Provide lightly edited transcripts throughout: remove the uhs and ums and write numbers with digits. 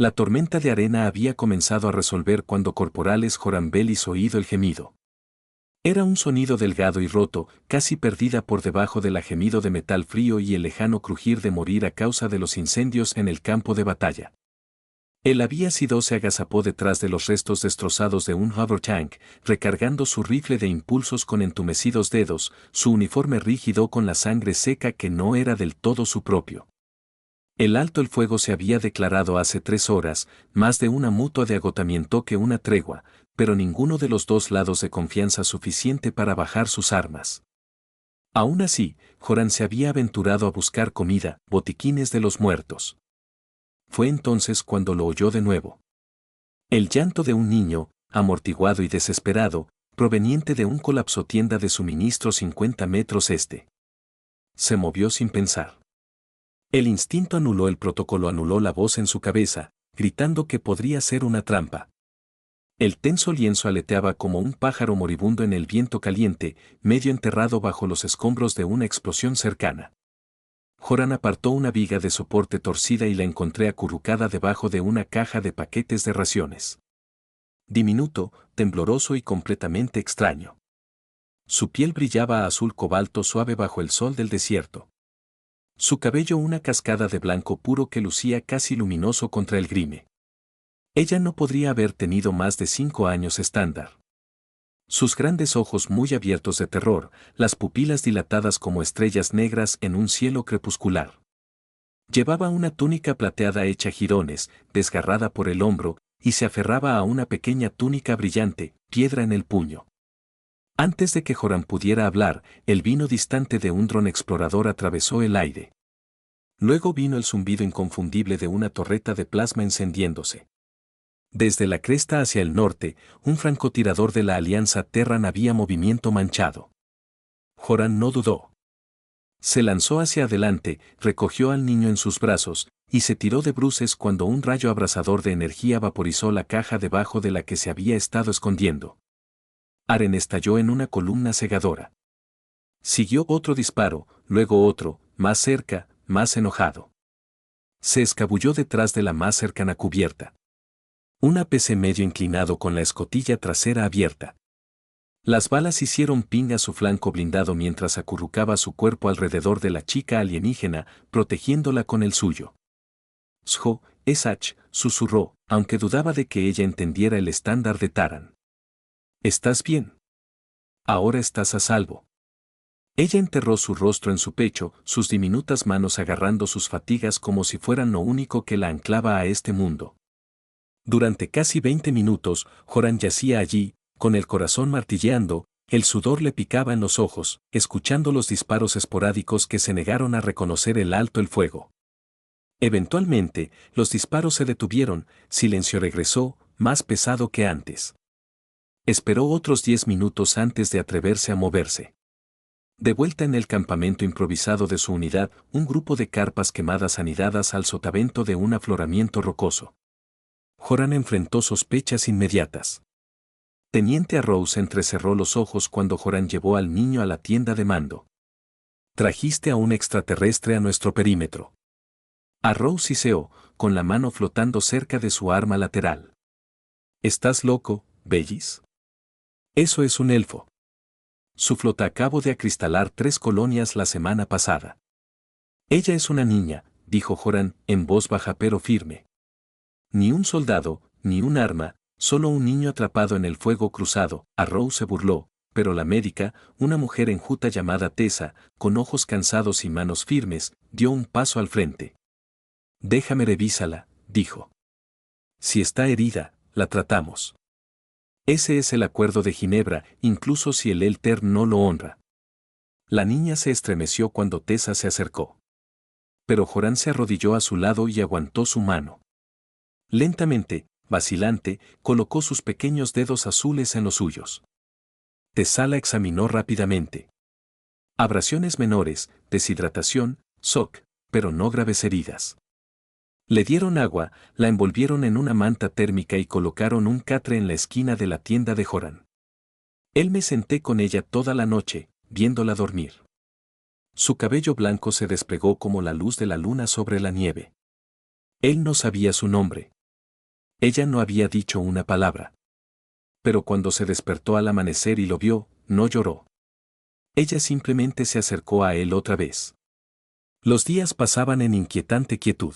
La tormenta de arena había comenzado a resolver cuando Corporales Joran Bellis oído el gemido. Era un sonido delgado y roto, casi perdida por debajo del gemido de metal frío y el lejano crujir de morir a causa de los incendios en el campo de batalla. El había-sido se agazapó detrás de los restos destrozados de un hover tank, recargando su rifle de impulsos con entumecidos dedos, su uniforme rígido con la sangre seca que no era del todo su propio. El alto el fuego se había declarado hace 3 horas, más de una mutua de agotamiento que una tregua, pero ninguno de los dos lados de confianza suficiente para bajar sus armas. Aún así, Joran se había aventurado a buscar comida, botiquines de los muertos. Fue entonces cuando lo oyó de nuevo. El llanto de un niño, amortiguado y desesperado, proveniente de un colapso tienda de suministro 50 metros este. Se movió sin pensar. El instinto anuló el protocolo, anuló la voz en su cabeza, gritando que podría ser una trampa. El tenso lienzo aleteaba como un pájaro moribundo en el viento caliente, medio enterrado bajo los escombros de una explosión cercana. Joran apartó una viga de soporte torcida y la encontré acurrucada debajo de una caja de paquetes de raciones. Diminuto, tembloroso y completamente extraño. Su piel brillaba a azul cobalto suave bajo el sol del desierto. Su cabello una cascada de blanco puro que lucía casi luminoso contra el grime. Ella no podría haber tenido más de 5 años estándar. Sus grandes ojos muy abiertos de terror, las pupilas dilatadas como estrellas negras en un cielo crepuscular. Llevaba una túnica plateada hecha jirones, desgarrada por el hombro, y se aferraba a una pequeña túnica brillante, piedra en el puño. Antes de que Joran pudiera hablar, el vino distante de un dron explorador atravesó el aire. Luego vino el zumbido inconfundible de una torreta de plasma encendiéndose. Desde la cresta hacia el norte, un francotirador de la Alianza Terran había movimiento manchado. Joran no dudó. Se lanzó hacia adelante, recogió al niño en sus brazos, y se tiró de bruces cuando un rayo abrasador de energía vaporizó la caja debajo de la que se había estado escondiendo. Aren estalló en una columna cegadora. Siguió otro disparo, luego otro, más cerca, más enojado. Se escabulló detrás de la más cercana cubierta. Un APC medio inclinado con la escotilla trasera abierta. Las balas hicieron ping a su flanco blindado mientras acurrucaba su cuerpo alrededor de la chica alienígena, protegiéndola con el suyo. Sjo, Esach, susurró, aunque dudaba de que ella entendiera el estándar de Taran. ¿Estás bien? Ahora estás a salvo. Ella enterró su rostro en su pecho, sus diminutas manos agarrando sus fatigas como si fueran lo único que la anclaba a este mundo. Durante casi 20 minutos, Joran yacía allí, con el corazón martilleando, el sudor le picaba en los ojos, escuchando los disparos esporádicos que se negaron a reconocer el alto el fuego. Eventualmente, los disparos se detuvieron, silencio regresó, más pesado que antes. Esperó otros 10 minutos antes de atreverse a moverse. De vuelta en el campamento improvisado de su unidad, un grupo de carpas quemadas anidadas al sotavento de un afloramiento rocoso. Joran enfrentó sospechas inmediatas. Teniente Arrows entrecerró los ojos cuando Joran llevó al niño a la tienda de mando. Trajiste a un extraterrestre a nuestro perímetro. Arrows siseó, con la mano flotando cerca de su arma lateral. ¿Estás loco, Bellis? Eso es un elfo. Su flota acabó de acristalar 3 colonias la semana pasada. Ella es una niña, dijo Joran, en voz baja pero firme. Ni un soldado, ni un arma, solo un niño atrapado en el fuego cruzado. Arrows se burló, pero la médica, una mujer enjuta llamada Tessa, con ojos cansados y manos firmes, dio un paso al frente. Déjame revísala, dijo. Si está herida, la tratamos. Ese es el acuerdo de Ginebra, incluso si el Elter no lo honra. La niña se estremeció cuando Tessa se acercó. Pero Joran se arrodilló a su lado y aguantó su mano. Lentamente, vacilante, colocó sus pequeños dedos azules en los suyos. Tessa la examinó rápidamente. Abrasiones menores, deshidratación, shock, pero no graves heridas. Le dieron agua, la envolvieron en una manta térmica y colocaron un catre en la esquina de la tienda de Joran. Él me senté con ella toda la noche, viéndola dormir. Su cabello blanco se desplegó como la luz de la luna sobre la nieve. Él no sabía su nombre. Ella no había dicho una palabra. Pero cuando se despertó al amanecer y lo vio, no lloró. Ella simplemente se acercó a él otra vez. Los días pasaban en inquietante quietud.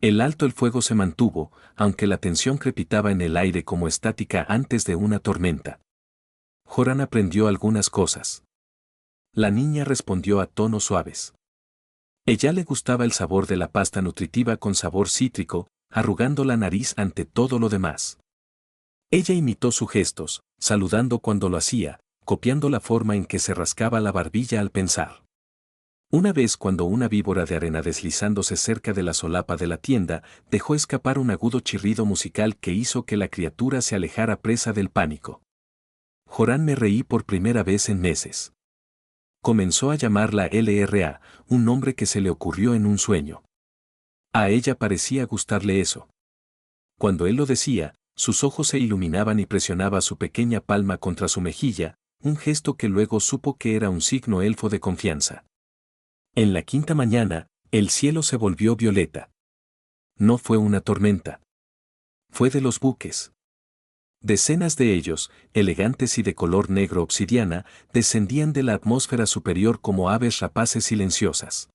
El fuego se mantuvo, aunque la tensión crepitaba en el aire como estática antes de una tormenta. Joran aprendió algunas cosas. La niña respondió a tonos suaves. Ella le gustaba el sabor de la pasta nutritiva con sabor cítrico, arrugando la nariz ante todo lo demás. Ella imitó sus gestos, saludando cuando lo hacía, copiando la forma en que se rascaba la barbilla al pensar. Una vez cuando una víbora de arena deslizándose cerca de la solapa de la tienda, dejó escapar un agudo chirrido musical que hizo que la criatura se alejara presa del pánico. Joran me reí por primera vez en meses. Comenzó a llamarla LRA, un nombre que se le ocurrió en un sueño. A ella parecía gustarle eso. Cuando él lo decía, sus ojos se iluminaban y presionaba su pequeña palma contra su mejilla, un gesto que luego supo que era un signo elfo de confianza. En la quinta mañana, el cielo se volvió violeta. No fue una tormenta. Fue de los buques. Decenas de ellos, elegantes y de color negro obsidiana, descendían de la atmósfera superior como aves rapaces silenciosas.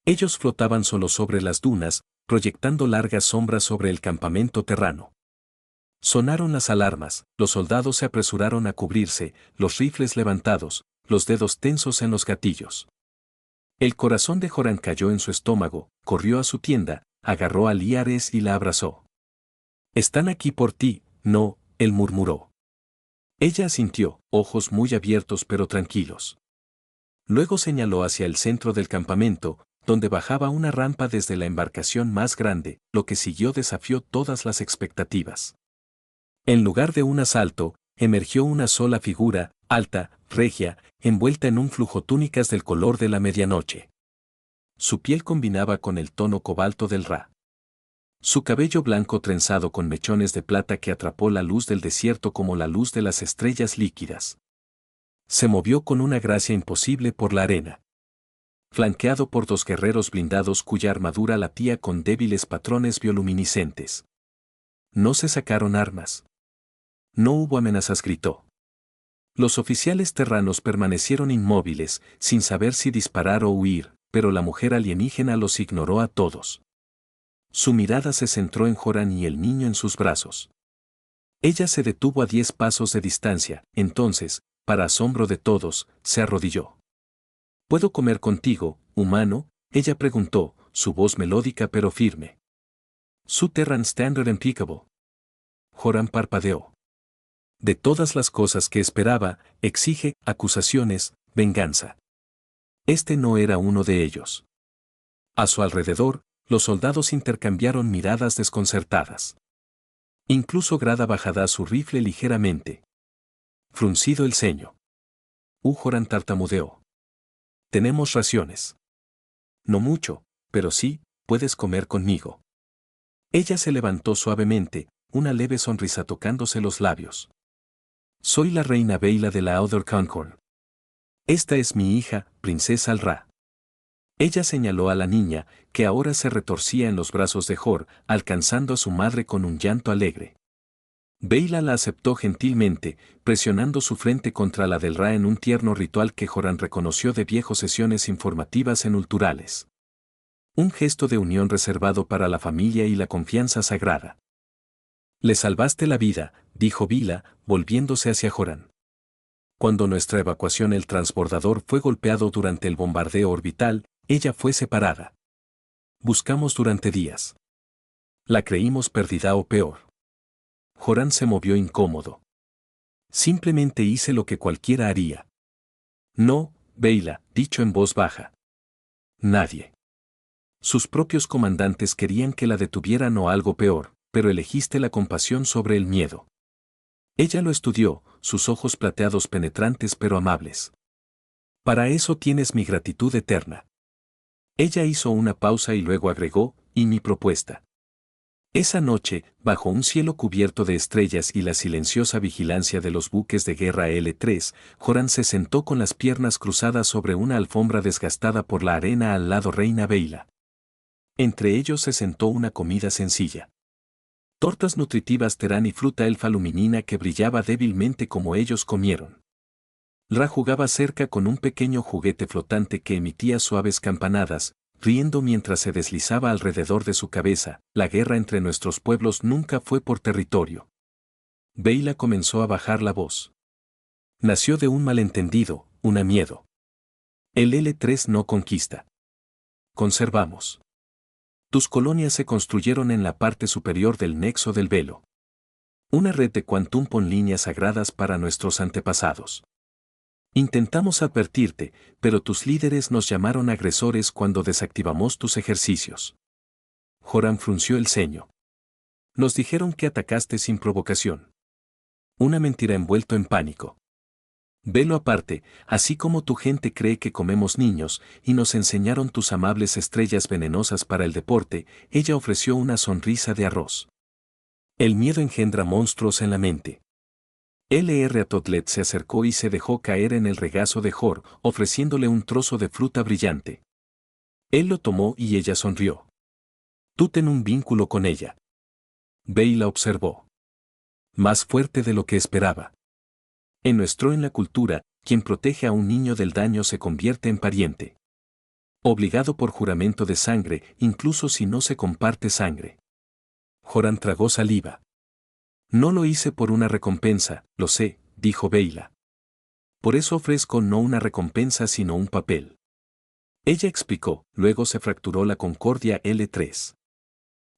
Ellos flotaban solo sobre las dunas, proyectando largas sombras sobre el campamento terrano. Sonaron las alarmas, los soldados se apresuraron a cubrirse, los rifles levantados, los dedos tensos en los gatillos. El corazón de Joran cayó en su estómago, corrió a su tienda, agarró a Liares y la abrazó. «Están aquí por ti, no», él murmuró. Ella asintió, ojos muy abiertos pero tranquilos. Luego señaló hacia el centro del campamento, donde bajaba una rampa desde la embarcación más grande, lo que siguió desafió todas las expectativas. En lugar de un asalto, emergió una sola figura, alta, regia, envuelta en un flujo túnicas del color de la medianoche. Su piel combinaba con el tono cobalto del Ra. Su cabello blanco trenzado con mechones de plata que atrapó la luz del desierto como la luz de las estrellas líquidas. Se movió con una gracia imposible por la arena. Flanqueado por dos guerreros blindados cuya armadura latía con débiles patrones bioluminiscentes. No se sacaron armas. No hubo amenazas, gritó. Los oficiales terranos permanecieron inmóviles, sin saber si disparar o huir, pero la mujer alienígena los ignoró a todos. Su mirada se centró en Joran y el niño en sus brazos. Ella se detuvo a 10 pasos de distancia, entonces, para asombro de todos, se arrodilló. ¿Puedo comer contigo, humano?, ella preguntó, su voz melódica pero firme. Su terran standard impeccable. Joran parpadeó. De todas las cosas que esperaba, exige acusaciones, venganza. Este no era uno de ellos. A su alrededor, los soldados intercambiaron miradas desconcertadas. Incluso Grada bajaba su rifle ligeramente. Fruncido el ceño. Joran tartamudeó. Tenemos raciones. No mucho, pero sí, puedes comer conmigo. Ella se levantó suavemente, una leve sonrisa tocándose los labios. Soy la reina Beyla de la Outer Concord. Esta es mi hija, princesa Al-Ra. Ella señaló a la niña, que ahora se retorcía en los brazos de Jor, alcanzando a su madre con un llanto alegre. Beyla la aceptó gentilmente, presionando su frente contra la del Ra en un tierno ritual que Joran reconoció de viejas sesiones informativas en Ulturales. Un gesto de unión reservado para la familia y la confianza sagrada. Le salvaste la vida, dijo Beyla, volviéndose hacia Joran. Cuando nuestra evacuación el transbordador fue golpeado durante el bombardeo orbital, ella fue separada. Buscamos durante días. La creímos perdida o peor. Joran se movió incómodo. Simplemente hice lo que cualquiera haría. No, Beyla, dicho en voz baja. Nadie. Sus propios comandantes querían que la detuvieran o algo peor, pero elegiste la compasión sobre el miedo. Ella lo estudió, sus ojos plateados penetrantes pero amables. Para eso tienes mi gratitud eterna. Ella hizo una pausa y luego agregó, y mi propuesta. Esa noche, bajo un cielo cubierto de estrellas y la silenciosa vigilancia de los buques de guerra L3, Joran se sentó con las piernas cruzadas sobre una alfombra desgastada por la arena al lado reina Beyla. Entre ellos se sentó una comida sencilla. Tortas nutritivas Terán y fruta elfa luminina que brillaba débilmente como ellos comieron. Ra jugaba cerca con un pequeño juguete flotante que emitía suaves campanadas, riendo mientras se deslizaba alrededor de su cabeza. La guerra entre nuestros pueblos nunca fue por territorio. Beyla comenzó a bajar la voz. Nació de un malentendido, un miedo. El L3 no conquista. Conservamos. Tus colonias se construyeron en la parte superior del nexo del velo. Una red de quantum con líneas sagradas para nuestros antepasados. Intentamos advertirte, pero tus líderes nos llamaron agresores cuando desactivamos tus ejercicios. Joran frunció el ceño. Nos dijeron que atacaste sin provocación. Una mentira envuelto en pánico. Velo aparte, así como tu gente cree que comemos niños, y nos enseñaron tus amables estrellas venenosas para el deporte, ella ofreció una sonrisa de arroz. El miedo engendra monstruos en la mente. L.R. Atotlet se acercó y se dejó caer en el regazo de Jor, ofreciéndole un trozo de fruta brillante. Él lo tomó y ella sonrió. Tú ten un vínculo con ella. Beyla observó. Más fuerte de lo que esperaba. En la cultura, quien protege a un niño del daño se convierte en pariente. Obligado por juramento de sangre, incluso si no se comparte sangre. Joran tragó saliva. No lo hice por una recompensa, lo sé, dijo Beyla. Por eso ofrezco no una recompensa sino un papel. Ella explicó, luego se fracturó la Concordia L3.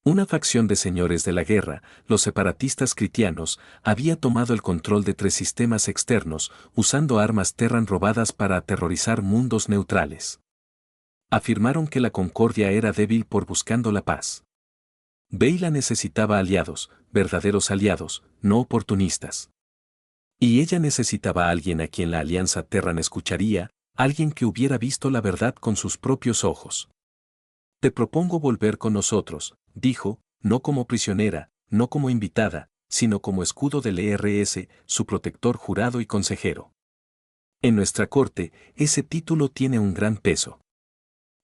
Una facción de señores de la guerra, los separatistas cristianos, había tomado el control de 3 sistemas externos, usando armas Terran robadas para aterrorizar mundos neutrales. Afirmaron que la Concordia era débil por buscando la paz. Beyla necesitaba aliados, verdaderos aliados, no oportunistas. Y ella necesitaba a alguien a quien la alianza Terran escucharía, alguien que hubiera visto la verdad con sus propios ojos. Te propongo volver con nosotros, dijo, no como prisionera, no como invitada, sino como escudo del ERS, su protector jurado y consejero. En nuestra corte, ese título tiene un gran peso.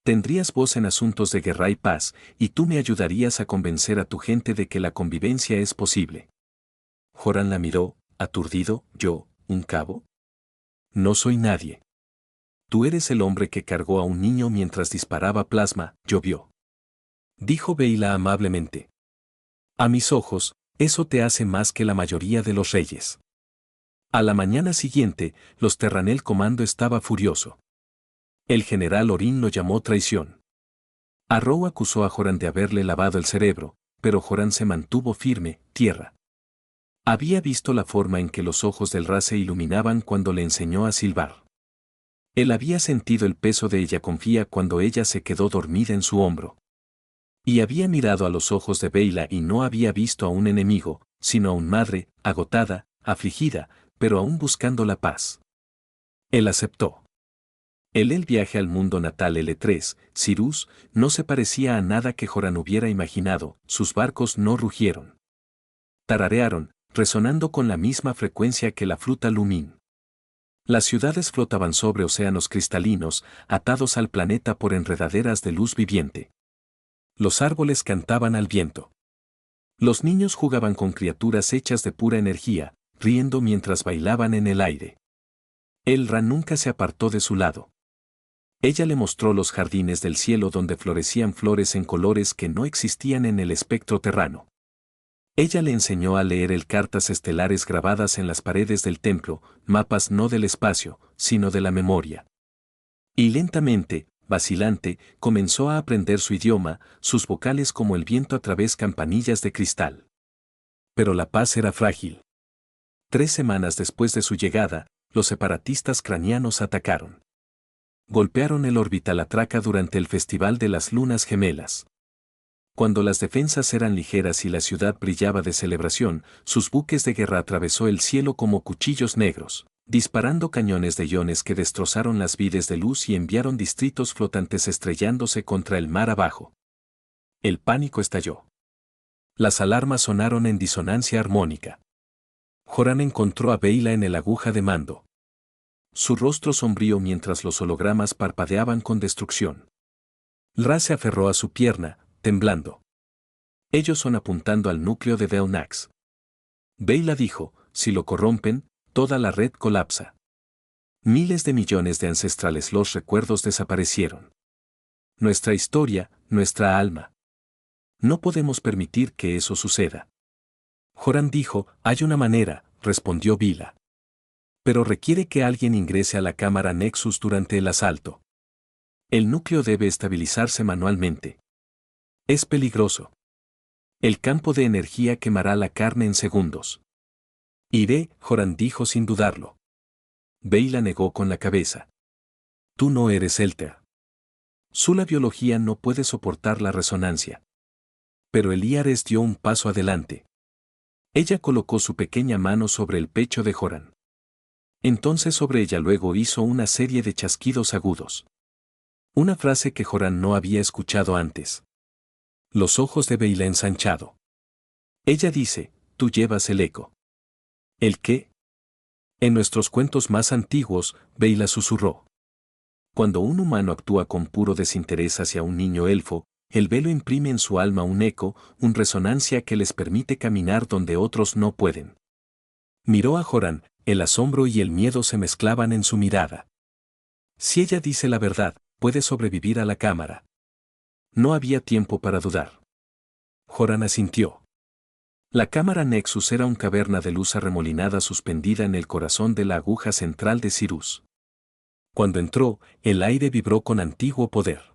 Tendrías voz en asuntos de guerra y paz, y tú me ayudarías a convencer a tu gente de que la convivencia es posible. Joran la miró, aturdido. ¿Yo, un cabo? No soy nadie. Tú eres el hombre que cargó a un niño mientras disparaba plasma, llovió. Dijo Beyla amablemente. A mis ojos, eso te hace más que la mayoría de los reyes. A la mañana siguiente, los Terranel Comando estaba furioso. El general Orin lo llamó traición. Arrow acusó a Joran de haberle lavado el cerebro, pero Joran se mantuvo firme, tierra. Había visto la forma en que los ojos del Ra se iluminaban cuando le enseñó a silbar. Él había sentido el peso de ella confía cuando ella se quedó dormida en su hombro. Y había mirado a los ojos de Beyla y no había visto a un enemigo, sino a una madre, agotada, afligida, pero aún buscando la paz. Él aceptó. El viaje al mundo natal L3, Cyrus, no se parecía a nada que Joran hubiera imaginado, sus barcos no rugieron. Tararearon, resonando con la misma frecuencia que la fruta Lumin. Las ciudades flotaban sobre océanos cristalinos, atados al planeta por enredaderas de luz viviente. Los árboles cantaban al viento. Los niños jugaban con criaturas hechas de pura energía, riendo mientras bailaban en el aire. El Ra nunca se apartó de su lado. Ella le mostró los jardines del cielo donde florecían flores en colores que no existían en el espectro terrano. Ella le enseñó a leer el cartas estelares grabadas en las paredes del templo, mapas no del espacio, sino de la memoria. Y lentamente, vacilante, comenzó a aprender su idioma, sus vocales como el viento a través campanillas de cristal. Pero la paz era frágil. 3 semanas después de su llegada, los separatistas cranianos atacaron. Golpearon el orbital Atraca durante el Festival de las Lunas Gemelas. Cuando las defensas eran ligeras y la ciudad brillaba de celebración, sus buques de guerra atravesó el cielo como cuchillos negros, disparando cañones de iones que destrozaron las vides de luz y enviaron distritos flotantes estrellándose contra el mar abajo. El pánico estalló. Las alarmas sonaron en disonancia armónica. Joran encontró a Beyla en el aguja de mando. Su rostro sombrío mientras los hologramas parpadeaban con destrucción. Ra se aferró a su pierna, temblando. Ellos son apuntando al núcleo de Delnax. Beyla dijo, si lo corrompen, toda la red colapsa. Miles de millones de ancestrales los recuerdos desaparecieron. Nuestra historia, nuestra alma. No podemos permitir que eso suceda. Joran dijo, hay una manera, respondió Beyla. Pero requiere que alguien ingrese a la cámara Nexus durante el asalto. El núcleo debe estabilizarse manualmente. Es peligroso. El campo de energía quemará la carne en segundos. Iré, Joran dijo sin dudarlo. Beyla negó con la cabeza. Tú no eres Elter. La biología no puede soportar la resonancia. Pero Eliares dio un paso adelante. Ella colocó su pequeña mano sobre el pecho de Joran. Entonces sobre ella luego hizo una serie de chasquidos agudos. Una frase que Joran no había escuchado antes. Los ojos de Beyla ensanchado. Ella dice, tú llevas el eco. ¿El qué? En nuestros cuentos más antiguos, Beyla susurró. Cuando un humano actúa con puro desinterés hacia un niño elfo, el velo imprime en su alma un eco, una resonancia que les permite caminar donde otros no pueden. Miró a Joran, el asombro y el miedo se mezclaban en su mirada. Si ella dice la verdad, puede sobrevivir a la cámara. No había tiempo para dudar. Joran asintió. La cámara Nexus era una caverna de luz arremolinada suspendida en el corazón de la aguja central de Cyrus. Cuando entró, el aire vibró con antiguo poder.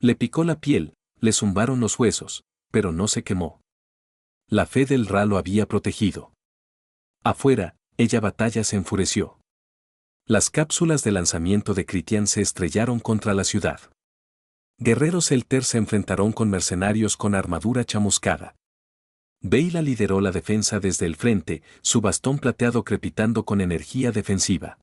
Le picó la piel, le zumbaron los huesos, pero no se quemó. La fe del Ra lo había protegido. Afuera, ella batalla se enfureció. Las cápsulas de lanzamiento de Critián se estrellaron contra la ciudad. Guerreros Elter se enfrentaron con mercenarios con armadura chamuscada. Beyla lideró la defensa desde el frente, su bastón plateado crepitando con energía defensiva.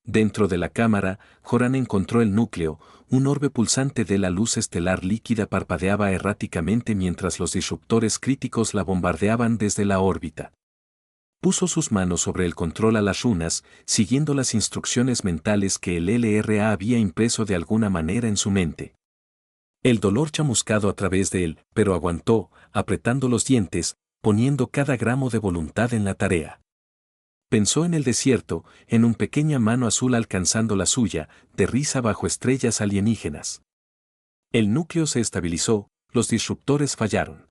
Dentro de la cámara, Joran encontró el núcleo, un orbe pulsante de la luz estelar líquida parpadeaba erráticamente mientras los disruptores críticos la bombardeaban desde la órbita. Puso sus manos sobre el control a las runas, siguiendo las instrucciones mentales que el LRA había impreso de alguna manera en su mente. El dolor chamuscado a través de él, pero aguantó, apretando los dientes, poniendo cada gramo de voluntad en la tarea. Pensó en el desierto, en una pequeña mano azul alcanzando la suya, de risa bajo estrellas alienígenas. El núcleo se estabilizó, los disruptores fallaron.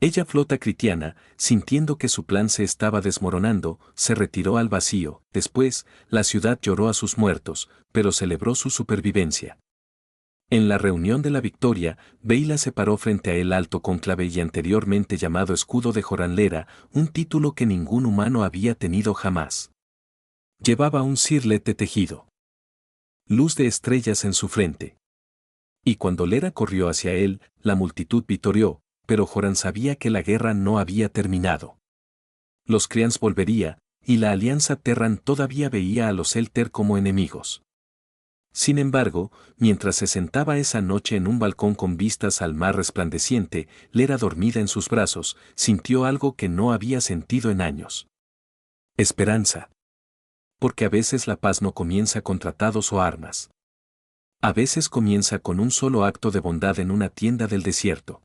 Ella flota critiana, sintiendo que su plan se estaba desmoronando, se retiró al vacío. Después, la ciudad lloró a sus muertos, pero celebró su supervivencia. En la reunión de la victoria, Beyla se paró frente a el alto cónclave y anteriormente llamado escudo de Joranlera, un título que ningún humano había tenido jamás. Llevaba un cirlete tejido. Luz de estrellas en su frente. Y cuando Lera corrió hacia él, la multitud vitoreó, pero Joran sabía que la guerra no había terminado. Los Crians volvería, y la alianza Terran todavía veía a los Elter como enemigos. Sin embargo, mientras se sentaba esa noche en un balcón con vistas al mar resplandeciente, Lera dormida en sus brazos, sintió algo que no había sentido en años. Esperanza. Porque a veces la paz no comienza con tratados o armas. A veces comienza con un solo acto de bondad en una tienda del desierto.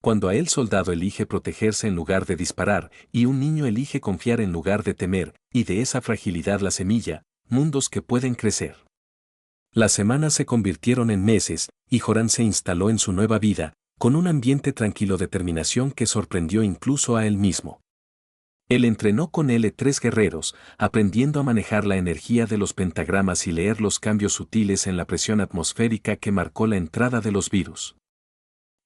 Cuando el soldado elige protegerse en lugar de disparar, y un niño elige confiar en lugar de temer, y de esa fragilidad la semilla, mundos que pueden crecer. Las semanas se convirtieron en meses, y Joran se instaló en su nueva vida, con un ambiente tranquilo determinación que sorprendió incluso a él mismo. Él entrenó con L3 guerreros, aprendiendo a manejar la energía de los pentagramas y leer los cambios sutiles en la presión atmosférica que marcó la entrada de los virus.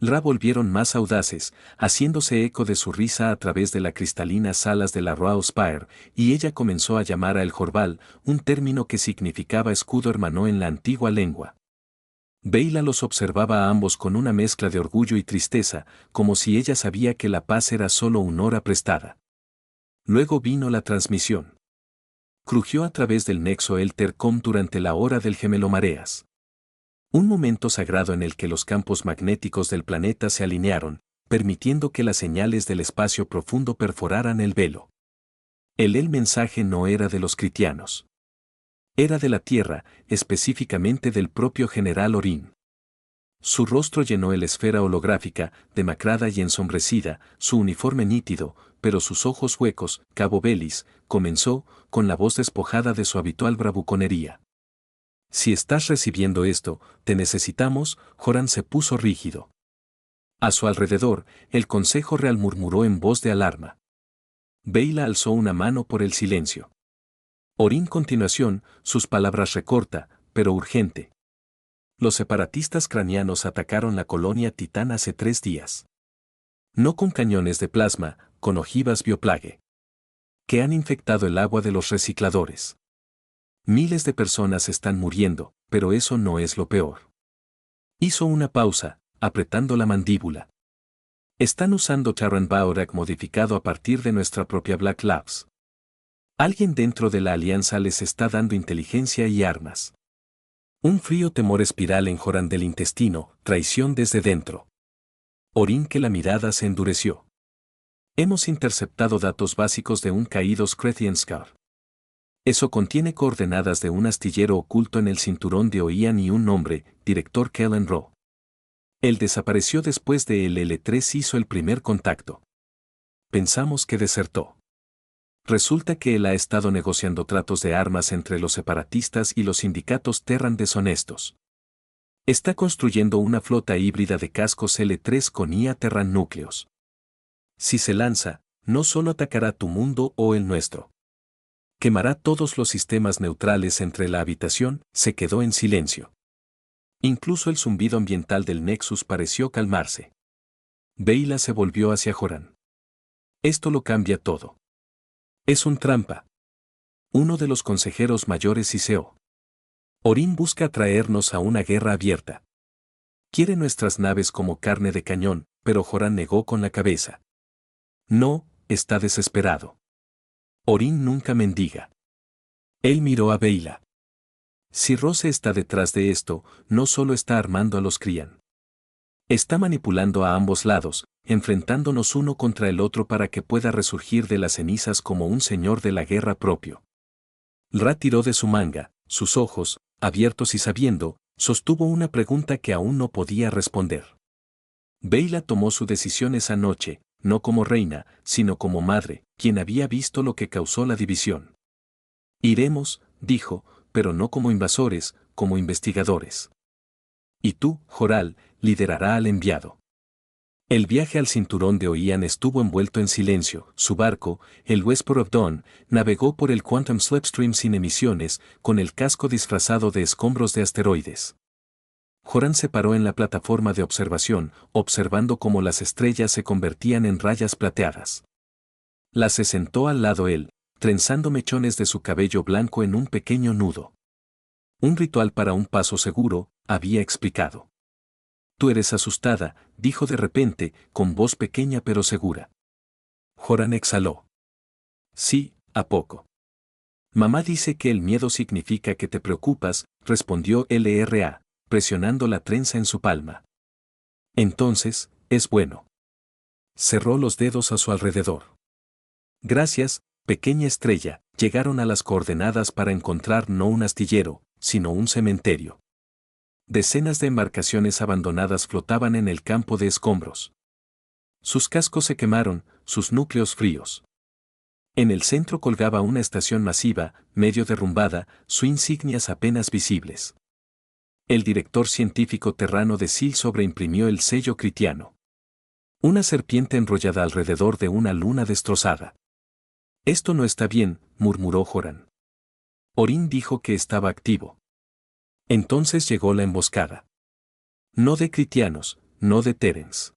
Ra volvieron más audaces, haciéndose eco de su risa a través de las cristalinas salas de la Royal Spire, y ella comenzó a llamar a el Jorbal, un término que significaba escudo hermano en la antigua lengua. Beyla los observaba a ambos con una mezcla de orgullo y tristeza, como si ella sabía que la paz era solo una hora prestada. Luego vino la transmisión. Crujió a través del nexo Elter-Com durante la hora del gemelo mareas. Un momento sagrado en el que los campos magnéticos del planeta se alinearon, permitiendo que las señales del espacio profundo perforaran el velo. El mensaje no era de los critianos. Era de la Tierra, específicamente del propio general Orin. Su rostro llenó la esfera holográfica, demacrada y ensombrecida, su uniforme nítido, pero sus ojos huecos. Cabo Belis, comenzó, con la voz despojada de su habitual bravuconería. Si estás recibiendo esto, te necesitamos. Joran se puso rígido. A su alrededor, el Consejo Real murmuró en voz de alarma. Beyla alzó una mano por el silencio. Orin continuación, sus palabras recorta, pero urgente. Los separatistas cranianos atacaron la colonia Titán hace 3 días. No con cañones de plasma, con ojivas bioplague. Que han infectado el agua de los recicladores. Miles de personas están muriendo, pero eso no es lo peor. Hizo una pausa, apretando la mandíbula. Están usando Terran Baorak modificado a partir de nuestra propia Black Labs. Alguien dentro de la alianza les está dando inteligencia y armas. Un frío temor espiral en Joran del intestino, traición desde dentro. Orin que la mirada se endureció. Hemos interceptado datos básicos de un caído Screthian Scar. Eso contiene coordenadas de un astillero oculto en el cinturón de Oian y un nombre, director Kellen Rowe. Él desapareció después de el L3 hizo el primer contacto. Pensamos que desertó. Resulta que él ha estado negociando tratos de armas entre los separatistas y los sindicatos Terran deshonestos. Está construyendo una flota híbrida de cascos L3 con IA Terran núcleos. Si se lanza, no solo atacará tu mundo o el nuestro. Quemará todos los sistemas neutrales entre la habitación. Se quedó en silencio. Incluso el zumbido ambiental del Nexus pareció calmarse. Beyla se volvió hacia Joran. Esto lo cambia todo. Es un trampa. Uno de los consejeros mayores hiseó. Orin busca atraernos a una guerra abierta. Quiere nuestras naves como carne de cañón, pero Joran negó con la cabeza. No, está desesperado. Orin nunca mendiga. Él miró a Beyla. Si Rose está detrás de esto, no solo está armando a los Krian. Está manipulando a ambos lados, enfrentándonos uno contra el otro para que pueda resurgir de las cenizas como un señor de la guerra propio. Ra tiró de su manga, sus ojos, abiertos y sabiendo, sostuvo una pregunta que aún no podía responder. Beyla tomó su decisión esa noche, no como reina, sino como madre, quien había visto lo que causó la división. Iremos, dijo, pero no como invasores, como investigadores. Y tú, Joral, liderará al enviado. El viaje al cinturón de Oian estuvo envuelto en silencio. Su barco, el Whisper of Dawn, navegó por el Quantum Slipstream sin emisiones, con el casco disfrazado de escombros de asteroides. Joran se paró en la plataforma de observación, observando cómo las estrellas se convertían en rayas plateadas. Se sentó al lado él, trenzando mechones de su cabello blanco en un pequeño nudo. Un ritual para un paso seguro, había explicado. Tú eres asustada, dijo de repente, con voz pequeña pero segura. Joran exhaló. Sí, a poco. Mamá dice que el miedo significa que te preocupas, respondió LRA, presionando la trenza en su palma. Entonces, es bueno. Cerró los dedos a su alrededor. Gracias, pequeña estrella, llegaron a las coordenadas para encontrar no un astillero, sino un cementerio. Decenas de embarcaciones abandonadas flotaban en el campo de escombros. Sus cascos se quemaron, sus núcleos fríos. En el centro colgaba una estación masiva, medio derrumbada, sus insignias apenas visibles. El director científico terrano de SIL sobreimprimió el sello critiano. Una serpiente enrollada alrededor de una luna destrozada. Esto no está bien, murmuró Joran. Orin dijo que estaba activo. Entonces llegó la emboscada. No de critianos, no de Terrens.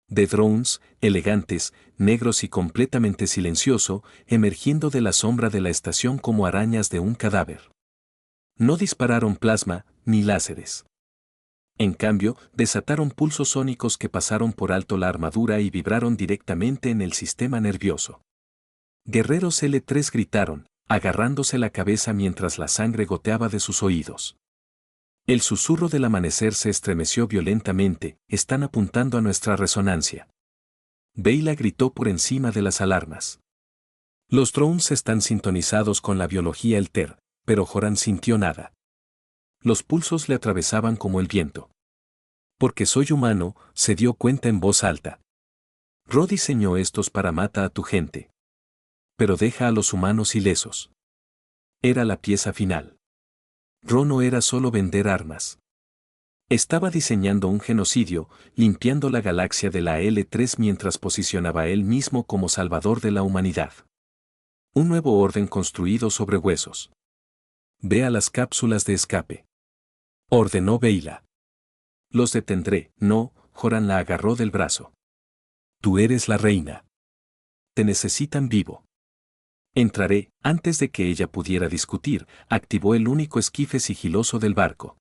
De drones, elegantes, negros y completamente silencioso, emergiendo de la sombra de la estación como arañas de un cadáver. No dispararon plasma, ni láseres. En cambio, desataron pulsos sónicos que pasaron por alto la armadura y vibraron directamente en el sistema nervioso. Guerreros L3 gritaron, agarrándose la cabeza mientras la sangre goteaba de sus oídos. El susurro del amanecer se estremeció violentamente, están apuntando a nuestra resonancia. Beyla gritó por encima de las alarmas. Los drones están sintonizados con la biología Elter, pero Joran sintió nada. Los pulsos le atravesaban como el viento. Porque soy humano, se dio cuenta en voz alta. Ro diseñó estos para matar a tu gente. Pero deja a los humanos ilesos. Era la pieza final. Ro no era solo vender armas. Estaba diseñando un genocidio, limpiando la galaxia de la L3 mientras posicionaba a él mismo como salvador de la humanidad. Un nuevo orden construido sobre huesos. Ve a las cápsulas de escape. Ordenó Beyla. Los detendré. No, Joran la agarró del brazo. Tú eres la reina. Te necesitan vivo. Entraré. Antes de que ella pudiera discutir, activó el único esquife sigiloso del barco.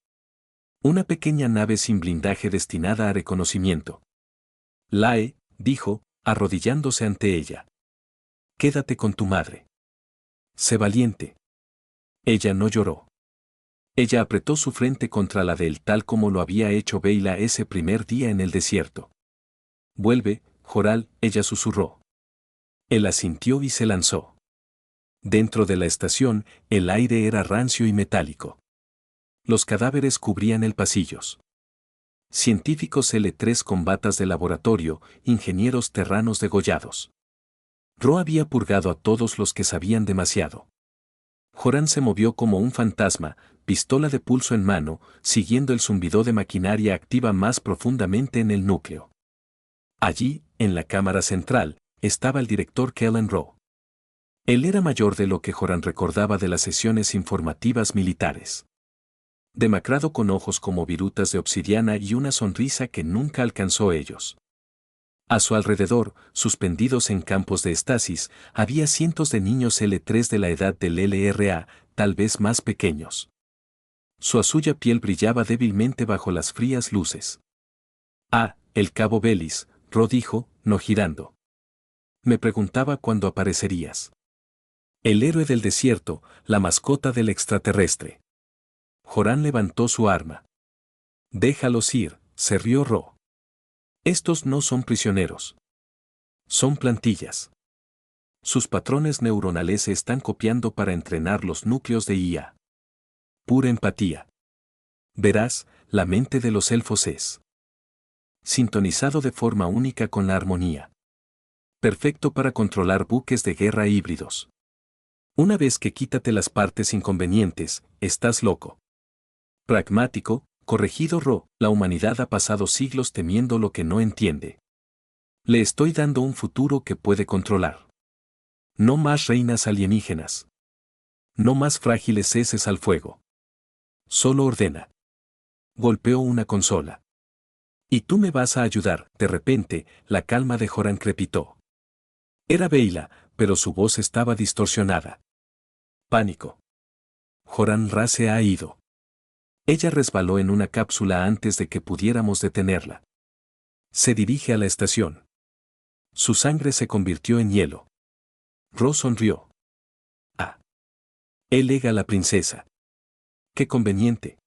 Una pequeña nave sin blindaje destinada a reconocimiento. Lae, dijo, arrodillándose ante ella. Quédate con tu madre. Sé valiente. Ella no lloró. Ella apretó su frente contra la de él tal como lo había hecho Beyla ese primer día en el desierto. Vuelve, Joral, ella susurró. Él asintió y se lanzó. Dentro de la estación, el aire era rancio y metálico. Los cadáveres cubrían el pasillos. Científicos L3 con batas de laboratorio, ingenieros terranos degollados. Ro había purgado a todos los que sabían demasiado. Joran se movió como un fantasma, pistola de pulso en mano, siguiendo el zumbido de maquinaria activa más profundamente en el núcleo. Allí, en la cámara central, estaba el director Kellen Ro. Él era mayor de lo que Joran recordaba de las sesiones informativas militares. Demacrado con ojos como virutas de obsidiana y una sonrisa que nunca alcanzó ellos. A su alrededor, suspendidos en campos de estasis, había cientos de niños L3 de la edad del LRA, tal vez más pequeños. Su azulla piel brillaba débilmente bajo las frías luces. Ah, el cabo Belis, Ro dijo, no girando. Me preguntaba cuándo aparecerías. El héroe del desierto, la mascota del extraterrestre. Joran levantó su arma. Déjalos ir, se rió Ro. Estos no son prisioneros. Son plantillas. Sus patrones neuronales se están copiando para entrenar los núcleos de IA. Pura empatía. Verás, la mente de los elfos es sintonizado de forma única con la armonía. Perfecto para controlar buques de guerra híbridos. Una vez que quítate las partes inconvenientes, estás loco. Pragmático, corregido Ro, la humanidad ha pasado siglos temiendo lo que no entiende. Le estoy dando un futuro que puede controlar. No más reinas alienígenas. No más frágiles heces al fuego. Solo ordena. Golpeó una consola. Y tú me vas a ayudar. De repente, la calma de Joran crepitó. Era Beyla, pero su voz estaba distorsionada. Pánico. Joran Ra se ha ido. Ella resbaló en una cápsula antes de que pudiéramos detenerla. Se dirige a la estación. Su sangre se convirtió en hielo. Ro sonrió. Ah. Él lega a la princesa. Qué conveniente.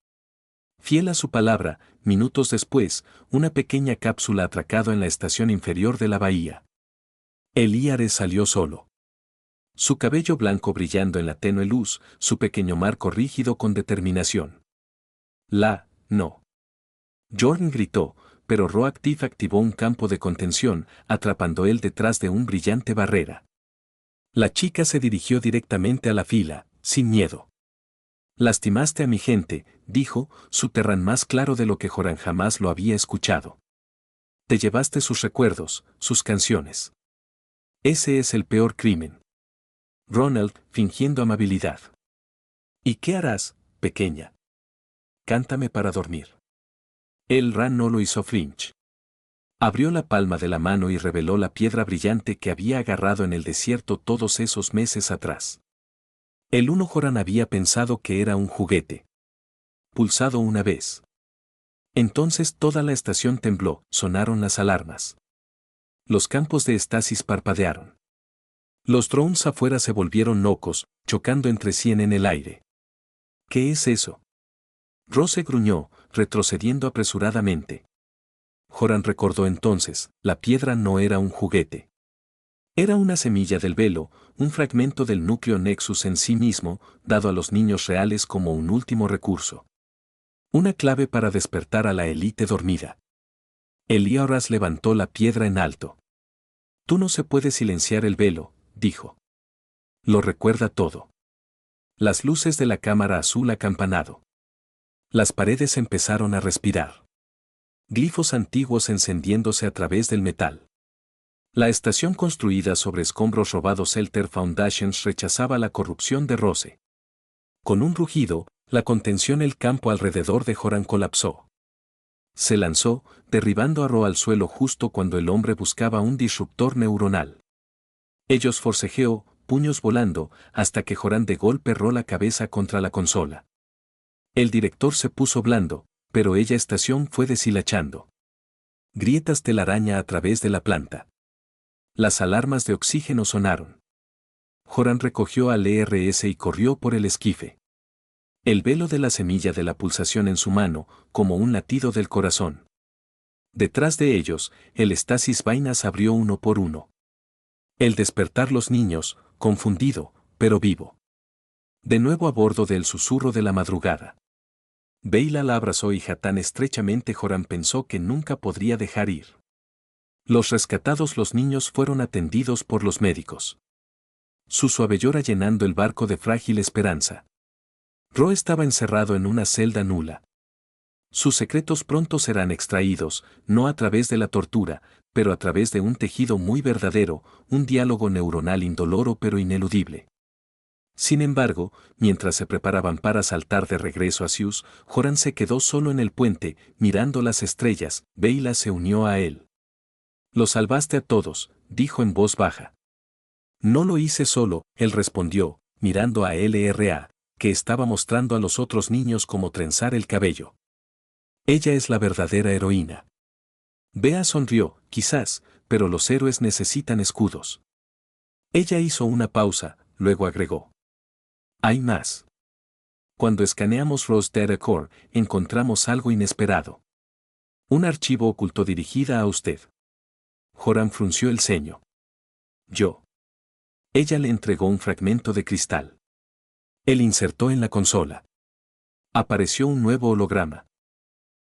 Fiel a su palabra, minutos después, una pequeña cápsula atracado en la estación inferior de la bahía. El IARE salió solo. Su cabello blanco brillando en la tenue luz, su pequeño marco rígido con determinación. No. Jordan gritó, pero Roactive activó un campo de contención, atrapando él detrás de un brillante barrera. La chica se dirigió directamente a la fila, sin miedo. Lastimaste a mi gente, dijo, su terrán más claro de lo que Joran jamás lo había escuchado. Te llevaste sus recuerdos, sus canciones. Ese es el peor crimen. Ronald, fingiendo amabilidad. ¿Y qué harás, pequeña? Cántame para dormir. El Ran no lo hizo flinch. Abrió la palma de la mano y reveló la piedra brillante que había agarrado en el desierto todos esos meses atrás. El uno Joran había pensado que era un juguete. Pulsado una vez. Entonces toda la estación tembló, sonaron las alarmas. Los campos de estasis parpadearon. Los drones afuera se volvieron locos, chocando entre sí en el aire. ¿Qué es eso? Rose gruñó, retrocediendo apresuradamente. Joran recordó entonces, la piedra no era un juguete. Era una semilla del velo, un fragmento del núcleo Nexus en sí mismo, dado a los niños reales como un último recurso. Una clave para despertar a la élite dormida. Elíoras levantó la piedra en alto. Tú no se puede silenciar el velo, dijo. Lo recuerda todo. Las luces de la cámara azul acampanado. Las paredes empezaron a respirar. Glifos antiguos encendiéndose a través del metal. La estación construida sobre escombros robados Elter Foundations rechazaba la corrupción de Rose. Con un rugido, la contención el campo alrededor de Joran colapsó. Se lanzó, derribando a Ro al suelo justo cuando el hombre buscaba un disruptor neuronal. Ellos forcejeó, puños volando, hasta que Joran de golpe erró la cabeza contra la consola. El director se puso blando, pero ella estación fue deshilachando. Grietas telaraña a través de la planta. Las alarmas de oxígeno sonaron. Joran recogió al ERS y corrió por el esquife. El velo de la semilla de la pulsación en su mano, como un latido del corazón. Detrás de ellos, el estasis vainas abrió uno por uno. El despertar los niños, confundido, pero vivo. De nuevo a bordo del susurro de la madrugada. Beyla la abrazó y tan estrechamente Joran pensó que nunca podría dejar ir. Los rescatados los niños fueron atendidos por los médicos. Su suave llora llenando el barco de frágil esperanza. Ro estaba encerrado en una celda nula. Sus secretos pronto serán extraídos, no a través de la tortura, pero a través de un tejido muy verdadero, un diálogo neuronal indoloro pero ineludible. Sin embargo, mientras se preparaban para saltar de regreso a Sius, Joran se quedó solo en el puente, mirando las estrellas. Beyla se unió a él. «Los salvaste a todos», dijo en voz baja. «No lo hice solo», él respondió, mirando a LRA, que estaba mostrando a los otros niños cómo trenzar el cabello. «Ella es la verdadera heroína». Bea sonrió, quizás, pero los héroes necesitan escudos. Ella hizo una pausa, luego agregó. «Hay más. Cuando escaneamos Rose Data Core, encontramos algo inesperado. Un archivo oculto dirigida a usted». Joran frunció el ceño. «Yo». Ella le entregó un fragmento de cristal. Él insertó en la consola. Apareció un nuevo holograma.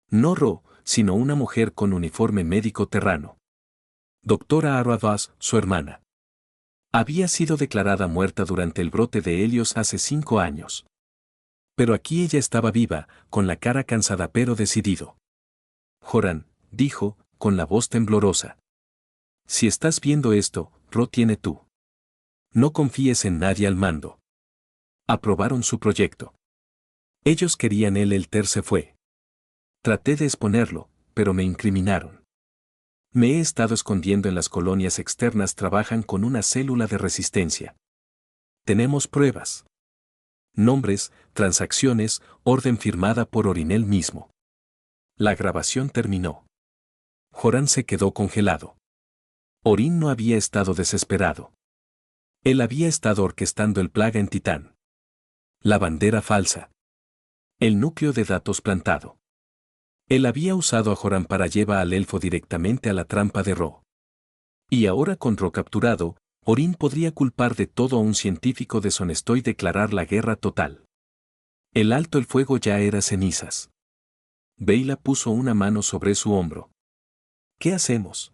No Ro, sino una mujer con uniforme médico terrano. Doctora Arravas, su hermana. Había sido declarada muerta durante el brote de Helios hace 5 años. Pero aquí ella estaba viva, con la cara cansada pero decidido. Joran, dijo, con la voz temblorosa. Si estás viendo esto, Ro tiene tú. No confíes en nadie al mando. Aprobaron su proyecto. Ellos querían el Ter se fue. Traté de exponerlo, pero me incriminaron. Me he estado escondiendo en las colonias externas. Trabajan con una célula de resistencia. Tenemos pruebas. Nombres, transacciones, orden firmada por Orinel mismo. La grabación terminó. Joran se quedó congelado. Orin no había estado desesperado. Él había estado orquestando el plaga en Titán. La bandera falsa. El núcleo de datos plantado. Él había usado a Joran para llevar al elfo directamente a la trampa de Ro. Y ahora con Ro capturado, Orin podría culpar de todo a un científico deshonesto y declarar la guerra total. El alto el fuego ya era cenizas. Beyla puso una mano sobre su hombro. ¿Qué hacemos?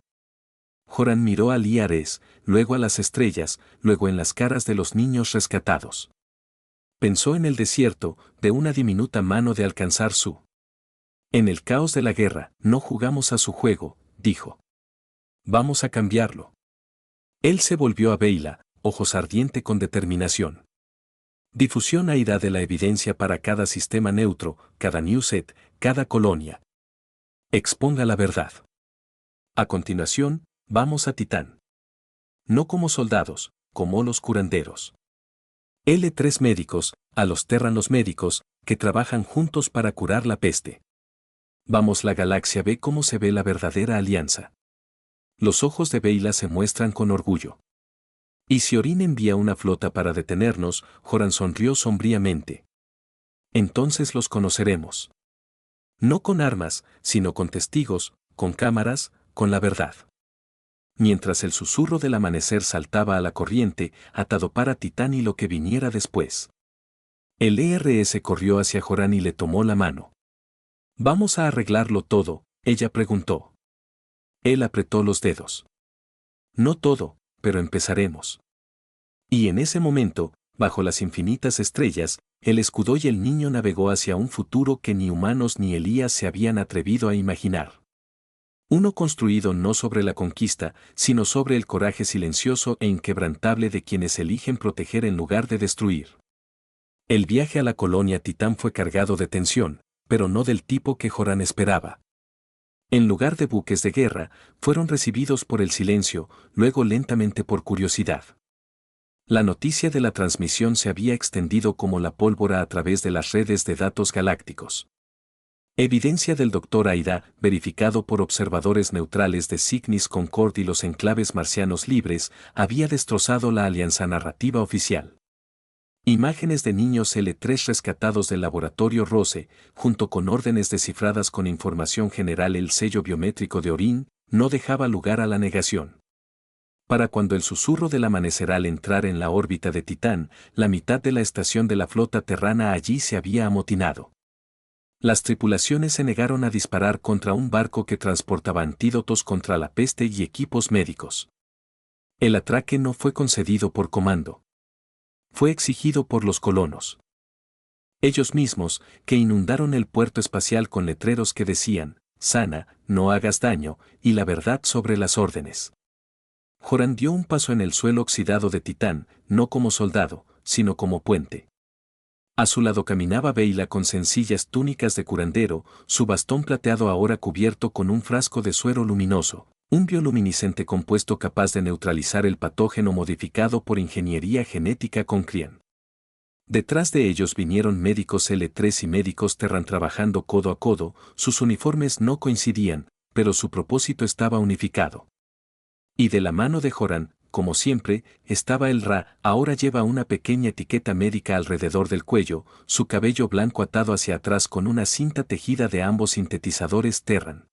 Joran miró a Liares, luego a las estrellas, luego en las caras de los niños rescatados. Pensó en el desierto, de una diminuta mano de alcanzar su. En el caos de la guerra, no jugamos a su juego, dijo. Vamos a cambiarlo. Él se volvió a Beyla, ojos ardiente con determinación. Difusión airá de la evidencia para cada sistema neutro, cada newset, cada colonia. Exponga la verdad. A continuación, vamos a Titán. No como soldados, como los curanderos. L3 médicos, a los terranos médicos, que trabajan juntos para curar la peste. Vamos, la galaxia ve cómo se ve la verdadera alianza. Los ojos de Beyla se muestran con orgullo. Y si Orin envía una flota para detenernos, Joran sonrió sombríamente. Entonces los conoceremos. No con armas, sino con testigos, con cámaras, con la verdad. Mientras el susurro del amanecer saltaba a la corriente, atado para Titán y lo que viniera después. El ERS corrió hacia Joran y le tomó la mano. «¿Vamos a arreglarlo todo?», ella preguntó. Él apretó los dedos. No todo, pero empezaremos. Y en ese momento, bajo las infinitas estrellas, el escudo y el niño navegó hacia un futuro que ni humanos ni Elías se habían atrevido a imaginar. Uno construido no sobre la conquista, sino sobre el coraje silencioso e inquebrantable de quienes eligen proteger en lugar de destruir. El viaje a la colonia Titán fue cargado de tensión, pero no del tipo que Joran esperaba. En lugar de buques de guerra, fueron recibidos por el silencio, luego lentamente por curiosidad. La noticia de la transmisión se había extendido como la pólvora a través de las redes de datos galácticos. Evidencia del Dr. Aida, verificado por observadores neutrales de Cygnus Concord y los enclaves marcianos libres, había destrozado la alianza narrativa oficial. Imágenes de niños L3 rescatados del laboratorio Rose, junto con órdenes descifradas con información general. El sello biométrico de Orin no dejaba lugar a la negación. Para cuando el susurro del amanecer al entrar en la órbita de Titán, la mitad de la estación de la flota terrana allí se había amotinado. Las tripulaciones se negaron a disparar contra un barco que transportaba antídotos contra la peste y equipos médicos. El atraque no fue concedido por comando. Fue exigido por los colonos. Ellos mismos, que inundaron el puerto espacial con letreros que decían, sana, no hagas daño, y la verdad sobre las órdenes. Joran dio un paso en el suelo oxidado de Titán, no como soldado, sino como puente. A su lado caminaba Beyla con sencillas túnicas de curandero, su bastón plateado ahora cubierto con un frasco de suero luminoso, un bioluminiscente compuesto capaz de neutralizar el patógeno modificado por ingeniería genética con Crian. Detrás de ellos vinieron médicos L3 y médicos Terran trabajando codo a codo, sus uniformes no coincidían, pero su propósito estaba unificado. Y de la mano de Joran, como siempre, estaba el Ra, ahora lleva una pequeña etiqueta médica alrededor del cuello, su cabello blanco atado hacia atrás con una cinta tejida de ambos sintetizadores Terran.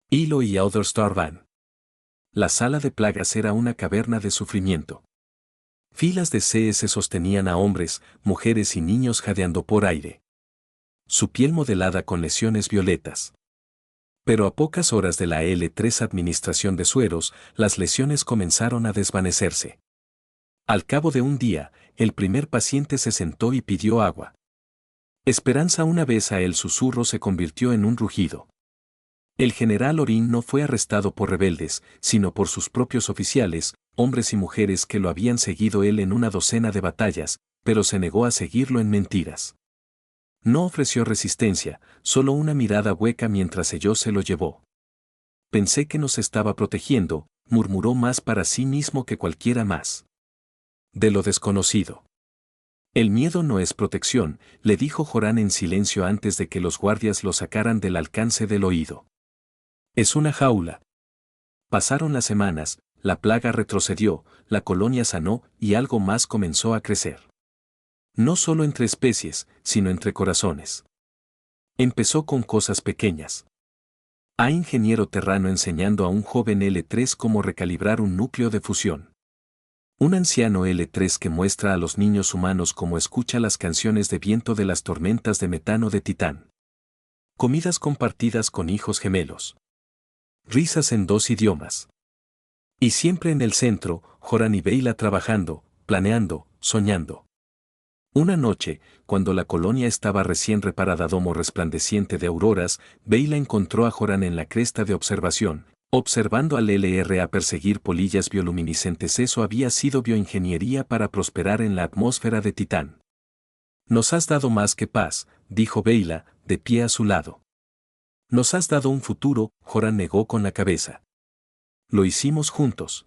Hilo y Outer Van. La sala de plagas era una caverna de sufrimiento. Filas de CS sostenían a hombres, mujeres y niños jadeando por aire. Su piel modelada con lesiones violetas. Pero a pocas horas de la L3 administración de sueros, las lesiones comenzaron a desvanecerse. Al cabo de un día, el primer paciente se sentó y pidió agua. Esperanza. Una vez a él susurro se convirtió en un rugido. El general Orin no fue arrestado por rebeldes, sino por sus propios oficiales, hombres y mujeres que lo habían seguido él en una docena de batallas, pero se negó a seguirlo en mentiras. No ofreció resistencia, solo una mirada hueca mientras ello se lo llevó. Pensé que nos estaba protegiendo, murmuró más para sí mismo que cualquiera más. De lo desconocido. El miedo no es protección, le dijo Joran en silencio antes de que los guardias lo sacaran del alcance del oído. Es una jaula. Pasaron las semanas, la plaga retrocedió, la colonia sanó y algo más comenzó a crecer. No solo entre especies, sino entre corazones. Empezó con cosas pequeñas. A ingeniero terrano enseñando a un joven L3 cómo recalibrar un núcleo de fusión. Un anciano L3 que muestra a los niños humanos cómo escucha las canciones de viento de las tormentas de metano de Titán. Comidas compartidas con hijos gemelos. Risas en 2 idiomas. Y siempre en el centro, Joran y Beyla trabajando, planeando, soñando. Una noche, cuando la colonia estaba recién reparada domo resplandeciente de auroras, Beyla encontró a Joran en la cresta de observación, observando al LRA perseguir polillas bioluminiscentes. Eso había sido bioingeniería para prosperar en la atmósfera de Titán. Nos has dado más que paz, dijo Beyla, de pie a su lado. Nos has dado un futuro, Joran negó con la cabeza. Lo hicimos juntos.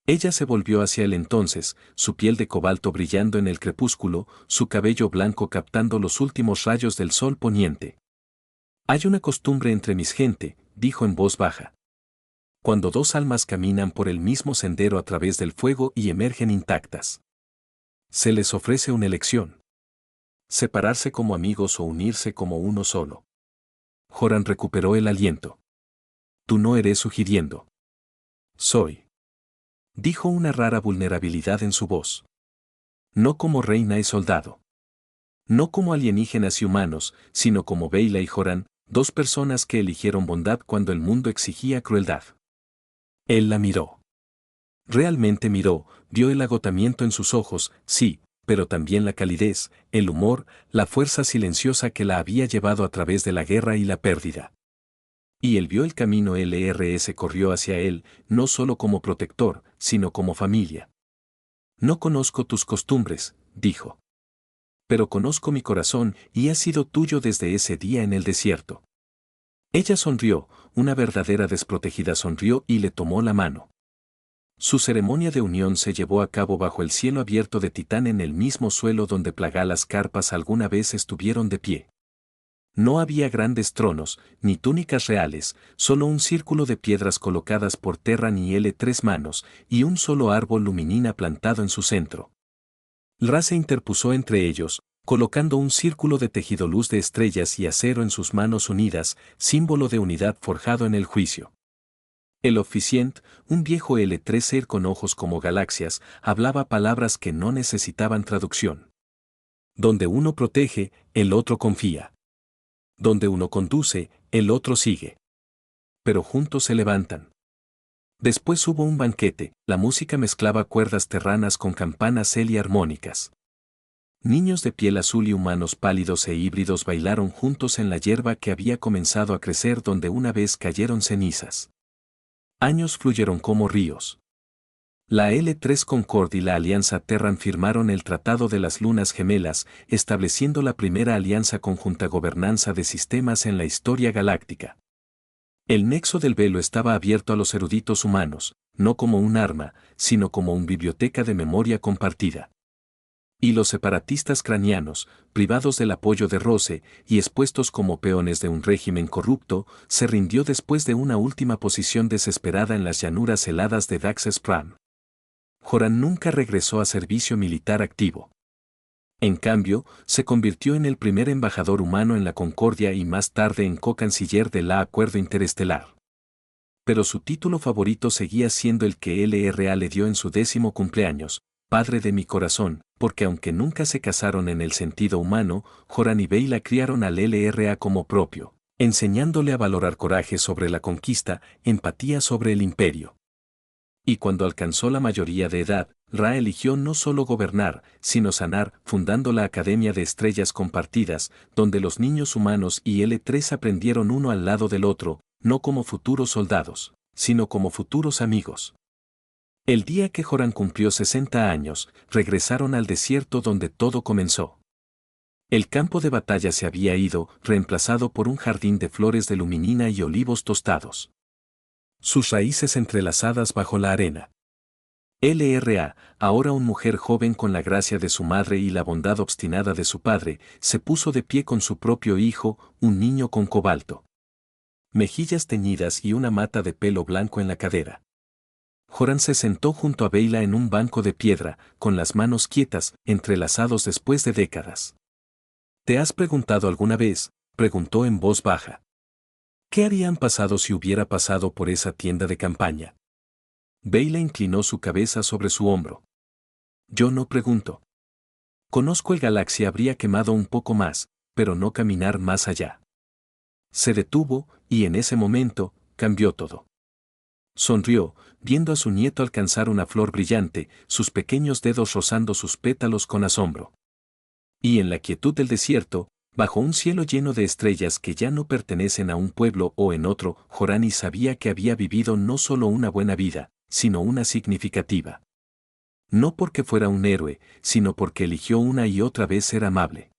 Ella se volvió hacia él entonces, su piel de cobalto brillando en el crepúsculo, su cabello blanco captando los últimos rayos del sol poniente. Hay una costumbre entre mis gente, dijo en voz baja. Cuando 2 almas caminan por el mismo sendero a través del fuego y emergen intactas. Se les ofrece una elección. Separarse como amigos o unirse como uno solo. Joran recuperó el aliento. Tú no eres sugiriendo. Soy. Dijo una rara vulnerabilidad en su voz. No como reina y soldado. No como alienígenas y humanos, sino como Beyla y Joran, Dos personas que eligieron bondad cuando el mundo exigía crueldad. Él la miró. Realmente miró, vio el agotamiento en sus ojos, sí, pero también la calidez, el humor, la fuerza silenciosa que la había llevado a través de la guerra y la pérdida. Y él vio el camino. LRS corrió hacia él, no solo como protector, sino como familia. No conozco tus costumbres, dijo. Pero conozco mi corazón y ha sido tuyo desde ese día en el desierto. Ella sonrió, una verdadera desprotegida sonrió y le tomó la mano. Su ceremonia de unión se llevó a cabo bajo el cielo abierto de Titán en el mismo suelo donde Plagalas carpas alguna vez estuvieron de pie. No había grandes tronos, ni túnicas reales, solo un círculo de piedras colocadas por Terran y L3 manos, y un solo árbol luminina plantado en su centro. Ra se interpuso entre ellos, colocando un círculo de tejidoluz de estrellas y acero en sus manos unidas, símbolo de unidad forjado en el juicio. El Oficient, un viejo L3 ser con ojos como galaxias, hablaba palabras que no necesitaban traducción. Donde uno protege, el otro confía. Donde uno conduce, el otro sigue. Pero juntos se levantan. Después hubo un banquete, la música mezclaba cuerdas terranas con campanas armónicas. Niños de piel azul y humanos pálidos e híbridos bailaron juntos en la hierba que había comenzado a crecer donde una vez cayeron cenizas. Años fluyeron como ríos. La L3 Concord y la Alianza Terran firmaron el Tratado de las Lunas Gemelas, estableciendo la primera alianza conjunta gobernanza de sistemas en la historia galáctica. El nexo del velo estaba abierto a los eruditos humanos, no como un arma, sino como una biblioteca de memoria compartida. Y los separatistas cranianos, privados del apoyo de Rose y expuestos como peones de un régimen corrupto, se rindió después de una última posición desesperada en las llanuras heladas de Dax-Spram. Joran nunca regresó a servicio militar activo. En cambio, se convirtió en el primer embajador humano en la Concordia y más tarde en co-canciller del Acuerdo Interestelar. Pero su título favorito seguía siendo el que LRA le dio en su 10º cumpleaños, Padre de mi corazón, porque aunque nunca se casaron en el sentido humano, Joran y Beyla criaron al LRA como propio, enseñándole a valorar coraje sobre la conquista, empatía sobre el imperio. Y cuando alcanzó la mayoría de edad, Ra eligió no solo gobernar, sino sanar, fundando la Academia de Estrellas Compartidas, donde los niños humanos y L3 aprendieron uno al lado del otro, no como futuros soldados, sino como futuros amigos. El día que Joran cumplió 60 años, regresaron al desierto donde todo comenzó. El campo de batalla se había ido, reemplazado por un jardín de flores de luminina y olivos tostados. Sus raíces entrelazadas bajo la arena. LRA, ahora una mujer joven con la gracia de su madre y la bondad obstinada de su padre, se puso de pie con su propio hijo, un niño con cobalto. Mejillas teñidas y una mata de pelo blanco en la cadera. Joran se sentó junto a Beyla en un banco de piedra, con las manos quietas, entrelazados después de décadas. ¿Te has preguntado alguna vez? Preguntó en voz baja. ¿Qué harían pasado si hubiera pasado por esa tienda de campaña? Beyla inclinó su cabeza sobre su hombro. Yo no pregunto. Conozco el galaxia habría quemado un poco más, pero no caminar más allá. Se detuvo, y en ese momento, cambió todo. Sonrió, viendo a su nieto alcanzar una flor brillante, sus pequeños dedos rozando sus pétalos con asombro. Y en la quietud del desierto, bajo un cielo lleno de estrellas que ya no pertenecen a un pueblo o en otro, Jorani sabía que había vivido no solo una buena vida, sino una significativa. No porque fuera un héroe, sino porque eligió una y otra vez ser amable.